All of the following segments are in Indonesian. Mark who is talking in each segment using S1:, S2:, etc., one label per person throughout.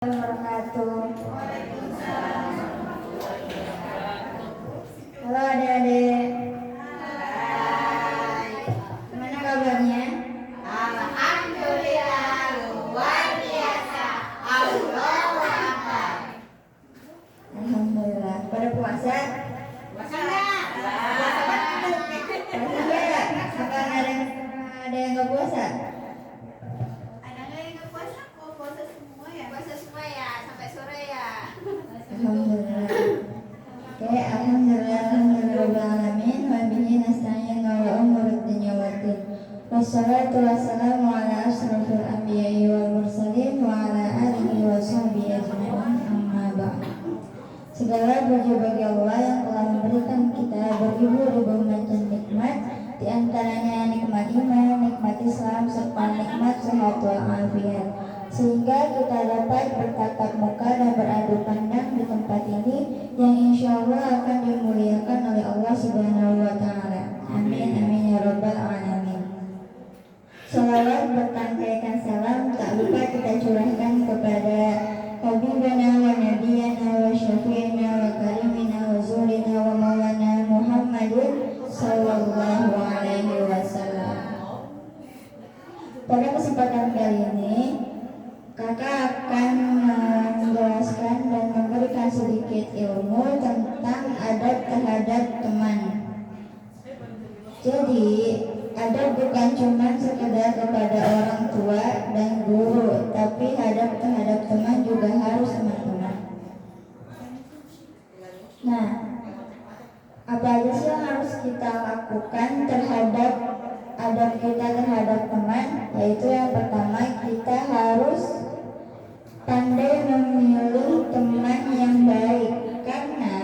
S1: Wabarakatuh. Halo adik-adik. Gimana kabarnya?
S2: Alhamdulillah, luar biasa. Allahu Akbar.
S1: Alhamdulillah. Pada puasa?
S2: Puasa enggak?
S1: Puasa enggak? Apa ada yang nggak puasa?
S2: Ada nggak yang nggak puasa? Kok puasa semua ya? Puasa semua ya, sampai sore ya.
S1: Alhamdulillah. Oke, alhamdulillahirobbilalamin wa bihi nasta'in ala umuri dunya waddin. Wassalatu wassalamu ala asyrofil anbiya'i wal mursalin wa ala alihi wa sahbihi ajma'in, amma ba'd. Segala puji bagi Allah yang telah memberikan kita beribu-ribu macam nikmat, di antaranya nikmat iman, nikmat Islam, serta nikmat sehat walafiat, sehingga kita dapat bertatap muka dan beradu pandang di tempat ini yang insya Allah akan dimuliakan oleh Allah Subhanahu wa Ta'ala. Amin amin ya rabbal alamin. Salawat bertangkaikan salam tak lupa kita curahkan kepada Habibana wa Nabiyana wa Syafi'ina wa Karimina wa Zulina wa Maulana Muhammadin Sallallahu alaihi wasallam. Pada kesempatan kali ini kakak akan menjelaskan dan memberikan sedikit ilmu tentang adab terhadap teman. Jadi adab bukan cuma sekedar kepada orang tua dan guru, tapi adab terhadap teman juga harus, teman-teman. Nah, apa aja sih yang harus kita lakukan terhadap adab kita terhadap teman? Yaitu yang pertama, kita harus pandai memilih teman yang baik. Karena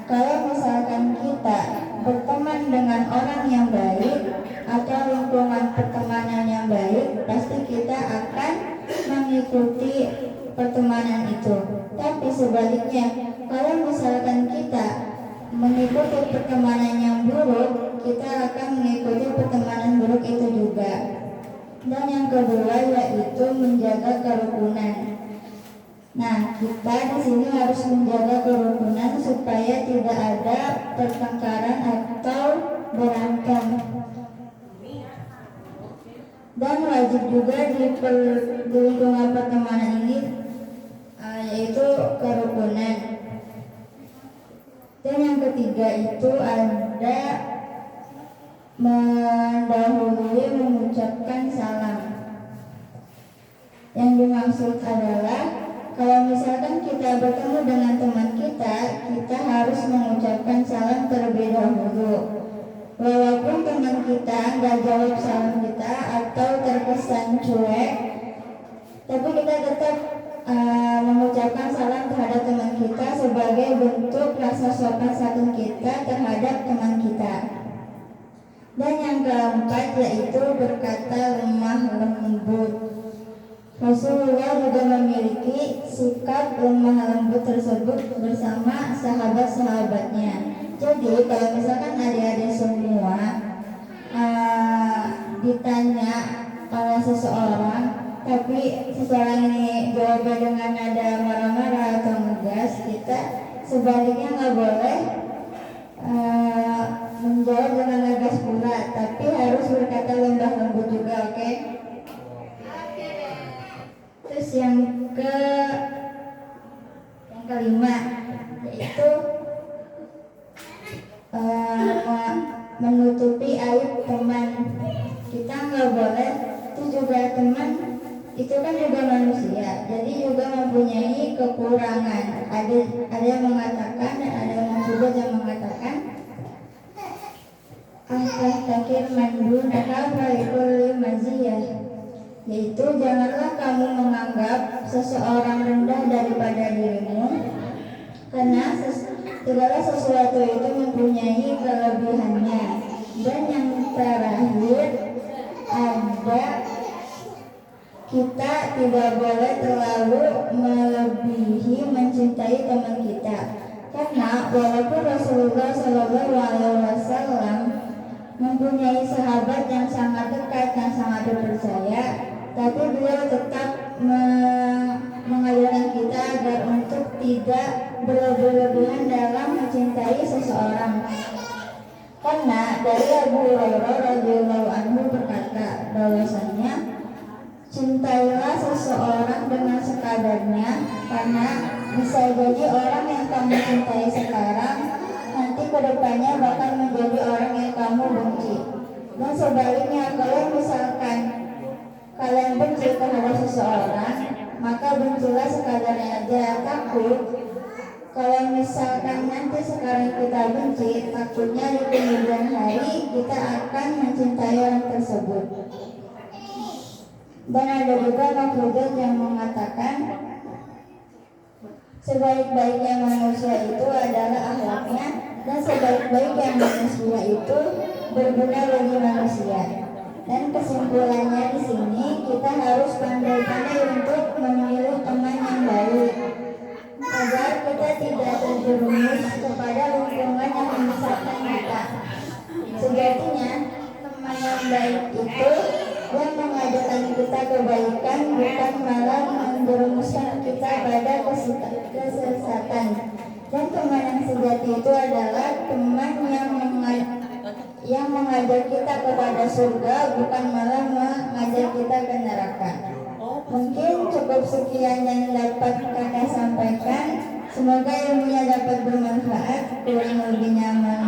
S1: kalau misalkan kita berteman dengan orang yang baik atau lingkungan pertemanan yang baik, pasti kita akan mengikuti pertemanan itu. Tapi sebaliknya, kalau misalkan kita mengikuti pertemanan yang buruk, kita akan mengikuti pertemanan buruk itu juga. Dan yang kedua yaitu menjaga kerukunan. Nah, kita di sini harus menjaga kerukunan supaya tidak ada pertengkaran atau berantem. Dan wajib juga di lingkungan pertemanan ini yaitu kerukunan. Dan yang ketiga itu ada mendahului mengucapkan salam. Yang dimaksud adalah kalau misalkan kita bertemu dengan teman kita, kita harus mengucapkan salam terlebih dahulu. Walaupun teman kita nggak jawab salam kita atau terkesan cuek, tapi kita tetap mengucapkan salam terhadap teman kita sebagai bentuk rasa sopan santun kita terhadap teman kita. Dan yang keempat yaitu berkata lemah lembut. Rasulullah juga memiliki sikap lemah lembut tersebut bersama sahabat-sahabatnya. Jadi kalau misalkan adik-adik semua ditanya oleh seseorang, tapi seseorang ini jawabnya dengan nada marah-marah atau ngegas, kita sebaliknya nggak boleh menjawab dengan ngegas pula, tapi harus berkata lembah lembut juga, oke? Terus yang kelima yaitu menutupi aib teman. Kita nggak boleh, itu juga teman itu kan juga manusia, jadi juga mempunyai kekurangan. Ada yang mengatakan dan ada yang juga yang mengatakan takir mandu nakal maziyah, yaitu janganlah kamu menganggap seseorang rendah daripada dirimu, karena segala sesuatu itu mempunyai kelebihannya. Dan yang terakhir ada kita tidak boleh terlalu melebihi mencintai teman kita, karena walaupun Rasulullah SAW mempunyai sahabat yang sangat dekat, yang sangat dipercaya, tapi beliau tetap mengajarkan kita tidak berlebihan dalam mencintai seseorang. Karena dari Abu Hurairah radhiyallahu anhu berkata bahwasanya cintailah seseorang dengan sekadarnya, karena bisa jadi orang yang kamu cintai sekarang nanti kedepannya bakal menjadi orang yang kamu benci. Dan sebaliknya, kalau misalkan kalian benci terhadap seseorang, maka bencilah sekadarnya aja. Takut kalau misalkan nanti sekarang kita benci, takutnya di kemudian hari kita akan mencintai orang tersebut. Dan ada juga makhluk yang mengatakan sebaik-baiknya manusia itu adalah akhlaknya, dan sebaik-baiknya manusia itu berguna bagi manusia. Dan kesimpulannya di sini, kita harus pandai-pandai untuk memilih teman yang baik agar kita tidak terjerumus kepada lingkungan yang menyesatkan kita. Sejatinya teman yang baik itu yang mengajarkan kita kebaikan, bukan malah menjerumuskan kita pada kesesatan. Dan teman yang sejati itu adalah teman yang mengajar kita kepada surga, bukan malah mengajar kita ke neraka. Mungkin cukup sekian yang dapat kakak sampaikan. Semoga ilmunya dapat bermanfaat. Kurang lebihnya mohon